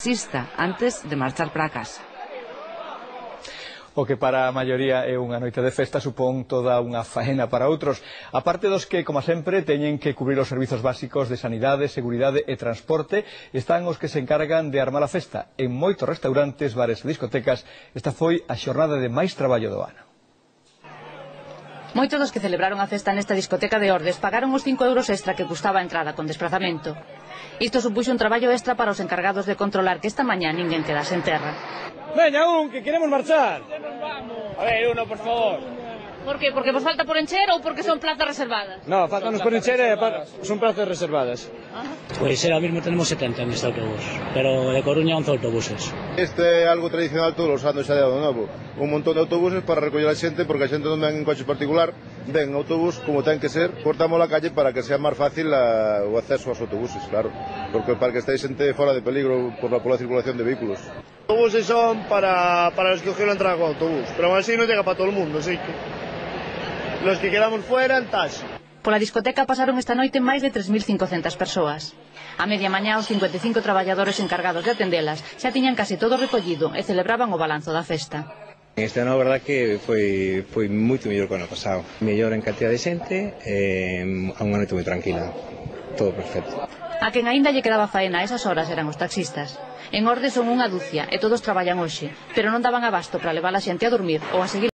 taxista antes de marchar para casa. O que para a maioría é unha noite de festa supón toda unha faena para outros. A parte dos que, como sempre, teñen que cubrir os servizos básicos de sanidade, seguridade e transporte, están os que se encargan de armar a festa. En moitos restaurantes, bares e discotecas, esta foi a xornada de máis traballo do ano. Moitos dos que celebraron a festa nesta discoteca de Ordes pagaron os 5 euros extra que custaba a entrada con desplazamento. Isto supuxo un traballo extra para os encargados de controlar que esta mañá ninguén quedase en terra. Veña, que queremos marchar. A ver, uno, por favor. Por qué? Porque vos falta por encher ou porque son plazas reservadas? No, faltanos por encher e son plazas reservadas. Pois ahora mismo tenemos 70 en este autobús, pero de Coruña 11 autobuses. Este é algo tradicional todos os anos xa de ano novo. Un montón de autobuses para recoller a xente, porque a xente non ven en coche particular, ven en autobús como ten que ser. Cortamos a calle para que sea máis fácil o acceso aos autobuses, claro. Porque para que estéis xente fora de peligro por la circulación de vehículos. Os autobuses son para los que cogieron entrada con autobús, pero aún así no llega para todo el mundo, así que los que quedamos fuera en taxi. Pola discoteca pasaron esta noite máis de 3.500 persoas. A media mañá os 55 traballadores encargados de atendelas xa tiñan case todo recollido e celebraban o balanzo da festa. Este ano a verdad que foi moito mellor que o ano pasado. Mellor en cantidad de xente e a unha noite moi tranquila. Todo perfecto. A quen aínda lle quedaba faena a esas horas eran os taxistas. En Ordes son unha ducia e todos traballan hoxe, pero non daban abasto para levar a xente a dormir ou a seguir